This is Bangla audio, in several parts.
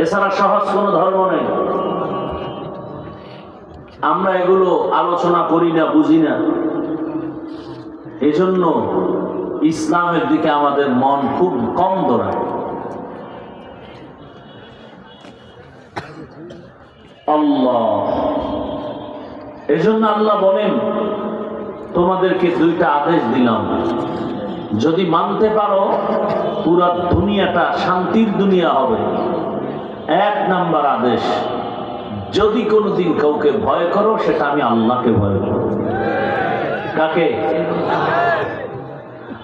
এছাড়া সহজ কোনো ধর্ম নেই। আমরা এগুলো আলোচনা করি না, বুঝি না। এজন্য ইসলামের দিকে আমাদের মন খুব কম দৌড়ায়। আল্লাহ, এজন্য আল্লাহ বলেন, তোমাদেরকে দুইটা আদেশ দিলাম, যদি মানতে পারো পুরা দুনিয়াটা শান্তির দুনিয়া হবে। এক নাম্বার আদেশ, যদি কোনোদিন কাউকে ভয় করো সেটা আমি আল্লাহকে ভয় করো। কাকে?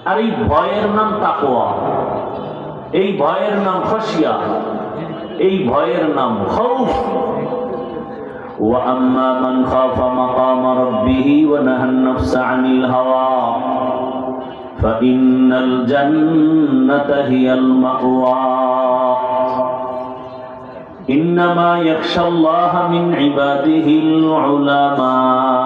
আর এই ভয়ের নাম তাকওয়া, এই ভয়ের নাম খাশিয়া, এই ভয়ের নাম খাউফ। وَأَمَّا مَنْ خَافَ مَقَامَ رَبِّهِ وَنَهَى النَّفْسَ عَنِ الْهَوَى فَإِنَّ الْجَنَّةَ هِيَ الْمَأْوَى إِنَّمَا يَخْشَى اللَّهَ مِنْ عِبَادِهِ الْعُلَمَاءُ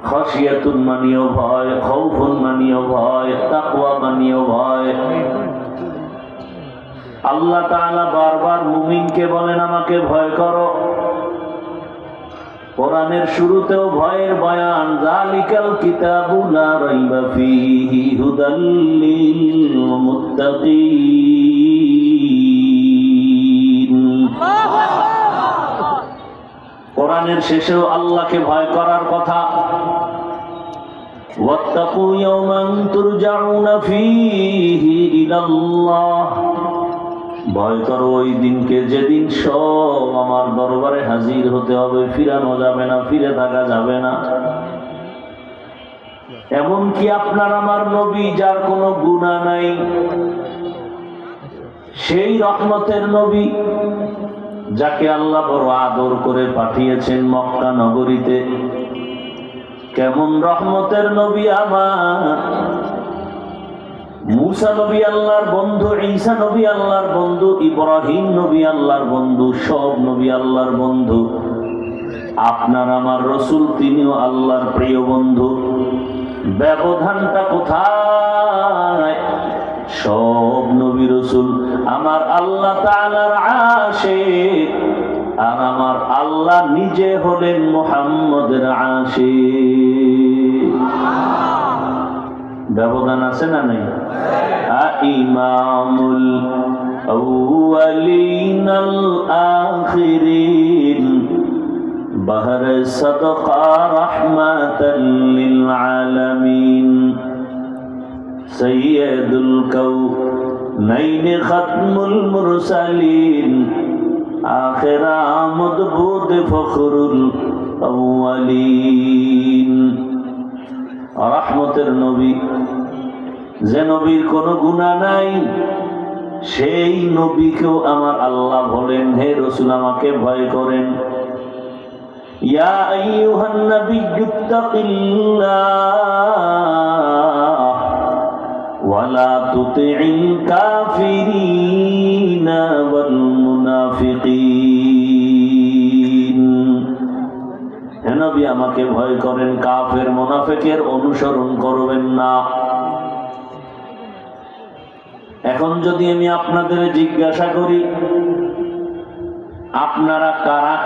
খাশিয়াতুন মানিও ভয়, খাউফুন মানিও ভয়, তাকওয়া মানিও ভয়। আল্লাহ তাআলা বারবার মুমিনকে বলেন, আমাকে ভয় করো। কোরআনের শুরুতেও ভয়ের বয়ান, যালিকাল কিতাবু লা রাইবা ফীহি হুদাল লিল মুত্তাকিন। কোরআনের শেষেও আল্লাহকে ভয় করার কথা, ওয়াত্তাকু ইয়াওমান তুরজাউনা ফীহি ইলাল্লাহ। ভয় করো ওই দিনকে, যেদিন সব আমার দরবারে হাজির হতে হবে, ফিরানো যাবে না, ফিরে থাকা যাবে না। এমনকি আপনার আমার নবী, যার কোনো গুনাহ নাই, সেই রহমতের নবী, যাকে আল্লাহ বড় আদর করে পাঠিয়েছেন মক্কা নগরীতে, কেমন রহমতের নবী আমার! মুসা নবী আল্লাহর বন্ধু, ঈসা নবী আল্লাহর বন্ধু, ইব্রাহিম নবী আল্লাহর বন্ধু, সব নবী আল্লাহর বন্ধু। আপনার আমার রসুল, তিনিও আল্লাহর প্রিয় বন্ধু। ব্যবধানটা কোথায়? সব নবী রসুল আমার আল্লাহ তাআলার আশিক, আর আমার আল্লাহ নিজে হলেন মুহাম্মদের আশিক। ব্যবধান আছে না নাই? ইমামুল আউয়ালিন আল আখিরিন, বাহর সাদকা রাহমাতাল লিল আলামিন, সাইয়্যিদুল কাউনাইন খাতমুল মুরসালিন, আখির আমদ বুদ ফখরুল আউয়ালিন। রহমতের নবী, যে নবীর কোনো গুনাহ নাই, সেই নবীকেও আমার আল্লাহ বলেন, হে রাসূল, আমাকে ভয় করেন। ইয়া আইয়ুহান নাবিয়্যুত্তাকিল্লাহ ওয়া লা তুতি'ল কাফিরিনা ওয়াল মুনাফিকিন। হে নবী, আমাকে ভয় করেন, কাফের মুনাফিকের অনুসরণ করবেন না। এখন যদি আমি আপনাদের জিজ্ঞাসা করি, আপনারা কারা